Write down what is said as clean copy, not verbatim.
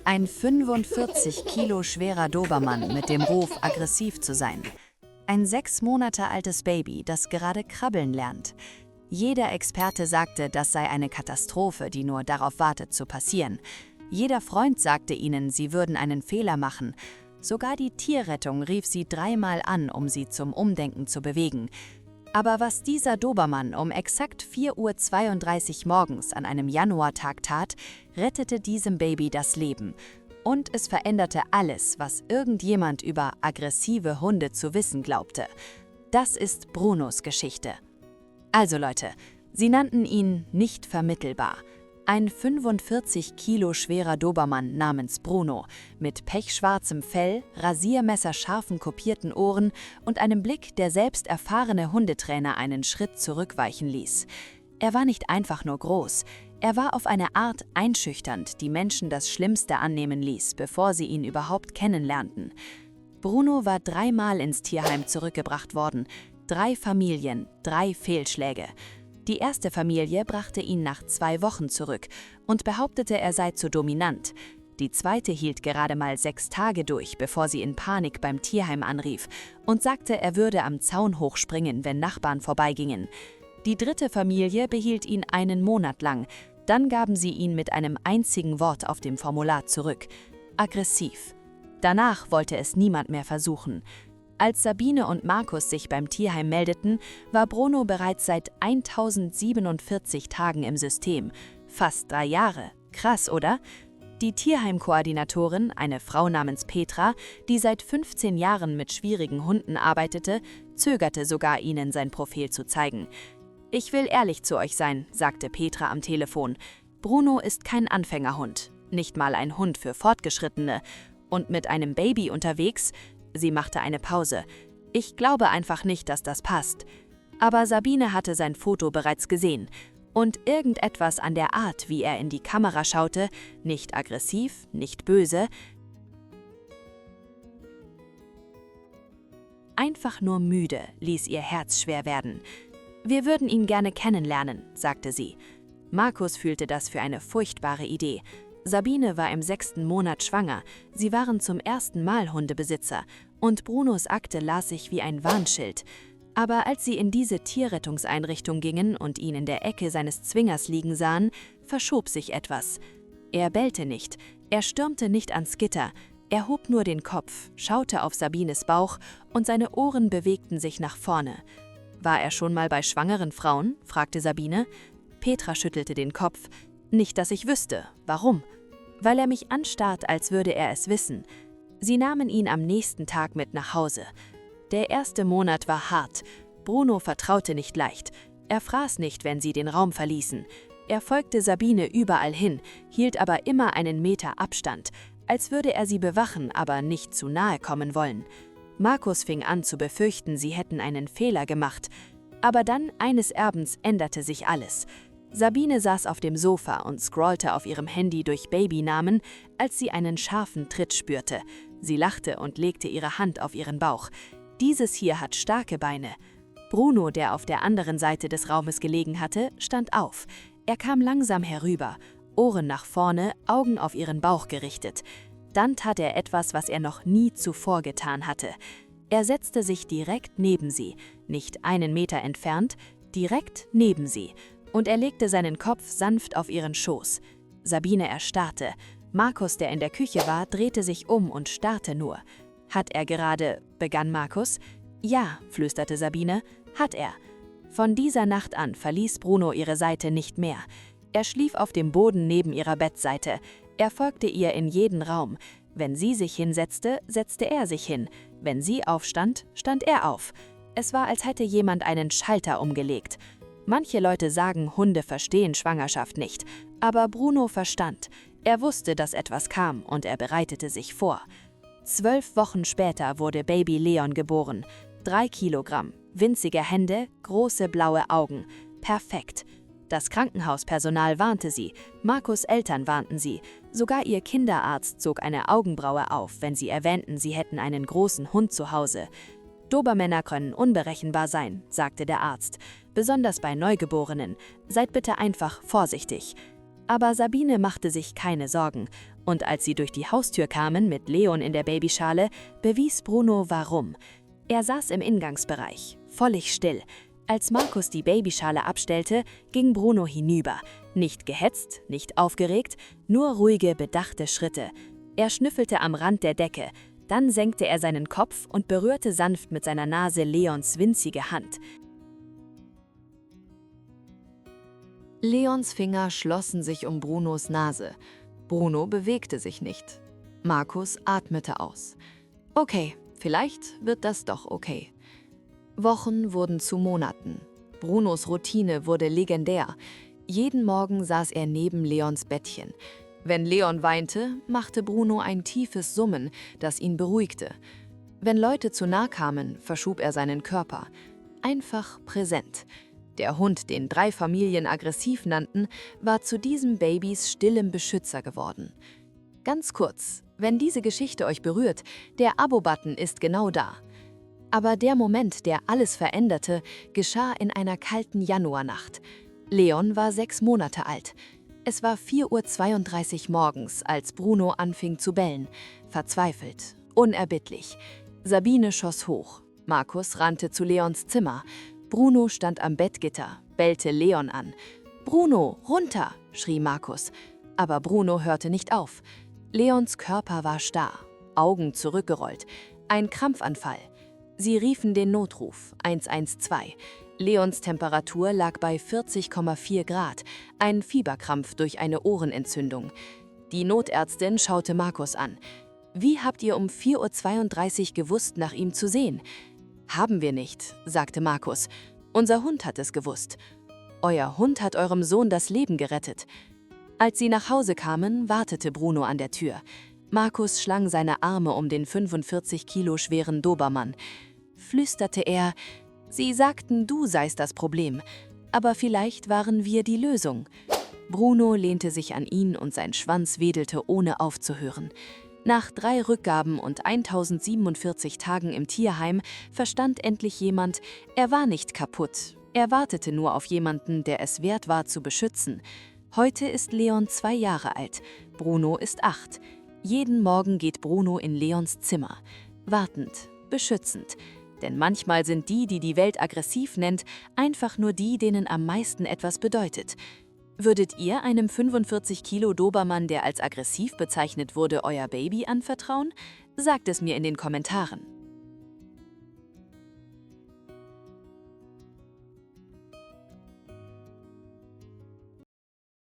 Ein 45 Kilo schwerer Dobermann mit dem Ruf, aggressiv zu sein. Ein 6 Monate altes Baby, das gerade krabbeln lernt. Jeder Experte sagte, das sei eine Katastrophe, die nur darauf wartet zu passieren. Jeder Freund sagte ihnen, sie würden einen Fehler machen. Sogar die Tierrettung rief sie 3-mal an, um sie zum Umdenken zu bewegen. Aber was dieser Dobermann um exakt 4:32 Uhr morgens an einem Januartag tat, rettete diesem Baby das Leben. Und es veränderte alles, was irgendjemand über aggressive Hunde zu wissen glaubte. Das ist Brunos Geschichte. Also Leute, sie nannten ihn nicht vermittelbar. Ein 45 Kilo schwerer Dobermann namens Bruno, mit pechschwarzem Fell, rasiermesserscharfen kopierten Ohren und einem Blick, der selbst erfahrene Hundetrainer einen Schritt zurückweichen ließ. Er war nicht einfach nur groß, er war auf eine Art einschüchternd, die Menschen das Schlimmste annehmen ließ, bevor sie ihn überhaupt kennenlernten. Bruno war 3-mal ins Tierheim zurückgebracht worden, 3 Familien, 3 Fehlschläge. Die erste Familie brachte ihn nach 2 Wochen zurück und behauptete, er sei zu dominant. Die zweite hielt gerade mal 6 Tage durch, bevor sie in Panik beim Tierheim anrief und sagte, er würde am Zaun hochspringen, wenn Nachbarn vorbeigingen. Die dritte Familie behielt ihn einen Monat lang, dann gaben sie ihn mit einem einzigen Wort auf dem Formular zurück: aggressiv. Danach wollte es niemand mehr versuchen. Als Sabine und Markus sich beim Tierheim meldeten, war Bruno bereits seit 1047 Tagen im System. Fast 3 Jahre. Krass, oder? Die Tierheimkoordinatorin, eine Frau namens Petra, die seit 15 Jahren mit schwierigen Hunden arbeitete, zögerte sogar, ihnen sein Profil zu zeigen. »Ich will ehrlich zu euch sein«, sagte Petra am Telefon. »Bruno ist kein Anfängerhund, nicht mal ein Hund für Fortgeschrittene. Und mit einem Baby unterwegs«, sie machte eine Pause, »ich glaube einfach nicht, dass das passt.« Aber Sabine hatte sein Foto bereits gesehen. Und irgendetwas an der Art, wie er in die Kamera schaute, nicht aggressiv, nicht böse, einfach nur müde, ließ ihr Herz schwer werden. »Wir würden ihn gerne kennenlernen«, sagte sie. Markus fühlte das für eine furchtbare Idee. Sabine war im 6. Monat schwanger, sie waren zum ersten Mal Hundebesitzer und Brunos Akte las sich wie ein Warnschild. Aber als sie in diese Tierrettungseinrichtung gingen und ihn in der Ecke seines Zwingers liegen sahen, verschob sich etwas. Er bellte nicht, er stürmte nicht ans Gitter, er hob nur den Kopf, schaute auf Sabines Bauch und seine Ohren bewegten sich nach vorne. »War er schon mal bei schwangeren Frauen?« fragte Sabine. Petra schüttelte den Kopf. »Nicht, dass ich wüsste. Warum?« »Weil er mich anstarrt, als würde er es wissen.« Sie nahmen ihn am nächsten Tag mit nach Hause. Der erste Monat war hart. Bruno vertraute nicht leicht. Er fraß nicht, wenn sie den Raum verließen. Er folgte Sabine überall hin, hielt aber immer einen Meter Abstand, als würde er sie bewachen, aber nicht zu nahe kommen wollen. Markus fing an zu befürchten, sie hätten einen Fehler gemacht. Aber dann, eines Abends, änderte sich alles. Sabine saß auf dem Sofa und scrollte auf ihrem Handy durch Babynamen, als sie einen scharfen Tritt spürte. Sie lachte und legte ihre Hand auf ihren Bauch. »Dieses hier hat starke Beine.« Bruno, der auf der anderen Seite des Raumes gelegen hatte, stand auf. Er kam langsam herüber, Ohren nach vorne, Augen auf ihren Bauch gerichtet. Dann tat er etwas, was er noch nie zuvor getan hatte. Er setzte sich direkt neben sie, nicht einen Meter entfernt, direkt neben sie, und er legte seinen Kopf sanft auf ihren Schoß. Sabine erstarrte. Markus, der in der Küche war, drehte sich um und starrte nur. »Hat er gerade«, begann Markus. »Ja«, flüsterte Sabine, »hat er.« Von dieser Nacht an verließ Bruno ihre Seite nicht mehr. Er schlief auf dem Boden neben ihrer Bettseite. Er folgte ihr in jeden Raum. Wenn sie sich hinsetzte, setzte er sich hin. Wenn sie aufstand, stand er auf. Es war, als hätte jemand einen Schalter umgelegt. Manche Leute sagen, Hunde verstehen Schwangerschaft nicht. Aber Bruno verstand. Er wusste, dass etwas kam und er bereitete sich vor. 12 Wochen später wurde Baby Leon geboren. 3 Kilogramm, winzige Hände, große blaue Augen. Perfekt. Das Krankenhauspersonal warnte sie, Markus' Eltern warnten sie, sogar ihr Kinderarzt zog eine Augenbraue auf, wenn sie erwähnten, sie hätten einen großen Hund zu Hause. Dobermänner können unberechenbar sein, sagte der Arzt. Besonders bei Neugeborenen. Seid bitte einfach vorsichtig. Aber Sabine machte sich keine Sorgen. Und als sie durch die Haustür kamen mit Leon in der Babyschale, bewies Bruno warum. Er saß im Ingangsbereich, völlig still. Als Markus die Babyschale abstellte, ging Bruno hinüber. Nicht gehetzt, nicht aufgeregt, nur ruhige, bedachte Schritte. Er schnüffelte am Rand der Decke. Dann senkte er seinen Kopf und berührte sanft mit seiner Nase Leons winzige Hand. Leons Finger schlossen sich um Brunos Nase. Bruno bewegte sich nicht. Markus atmete aus. Okay, vielleicht wird das doch okay. Wochen wurden zu Monaten. Brunos Routine wurde legendär. Jeden Morgen saß er neben Leons Bettchen. Wenn Leon weinte, machte Bruno ein tiefes Summen, das ihn beruhigte. Wenn Leute zu nah kamen, verschob er seinen Körper. Einfach präsent. Der Hund, den 3 Familien aggressiv nannten, war zu diesem Babys stillem Beschützer geworden. Ganz kurz, wenn diese Geschichte euch berührt, der Abo-Button ist genau da. Aber der Moment, der alles veränderte, geschah in einer kalten Januarnacht. Leon war 6 Monate alt. Es war 4:32 Uhr morgens, als Bruno anfing zu bellen. Verzweifelt, unerbittlich. Sabine schoss hoch. Markus rannte zu Leons Zimmer. Bruno stand am Bettgitter, bellte Leon an. »Bruno, runter«, schrie Markus. Aber Bruno hörte nicht auf. Leons Körper war starr, Augen zurückgerollt. Ein Krampfanfall. Sie riefen den Notruf, 112. Leons Temperatur lag bei 40,4 Grad, ein Fieberkrampf durch eine Ohrenentzündung. Die Notärztin schaute Markus an. »Wie habt ihr um 4:32 Uhr gewusst, nach ihm zu sehen?« »Haben wir nicht«, sagte Markus. »Unser Hund hat es gewusst.« »Euer Hund hat eurem Sohn das Leben gerettet.« Als sie nach Hause kamen, wartete Bruno an der Tür. Markus schlang seine Arme um den 45 Kilo schweren Dobermann. Flüsterte er, »Sie sagten, du seist das Problem, aber vielleicht waren wir die Lösung.« Bruno lehnte sich an ihn und sein Schwanz wedelte, ohne aufzuhören. Nach 3 Rückgaben und 1047 Tagen im Tierheim verstand endlich jemand, er war nicht kaputt. Er wartete nur auf jemanden, der es wert war, zu beschützen. Heute ist Leon 2 Jahre alt, Bruno ist 8. Jeden Morgen geht Bruno in Leons Zimmer. Wartend, beschützend. Denn manchmal sind die, die die Welt aggressiv nennt, einfach nur die, denen am meisten etwas bedeutet. Würdet ihr einem 45 Kilo Dobermann, der als aggressiv bezeichnet wurde, euer Baby anvertrauen? Sagt es mir in den Kommentaren.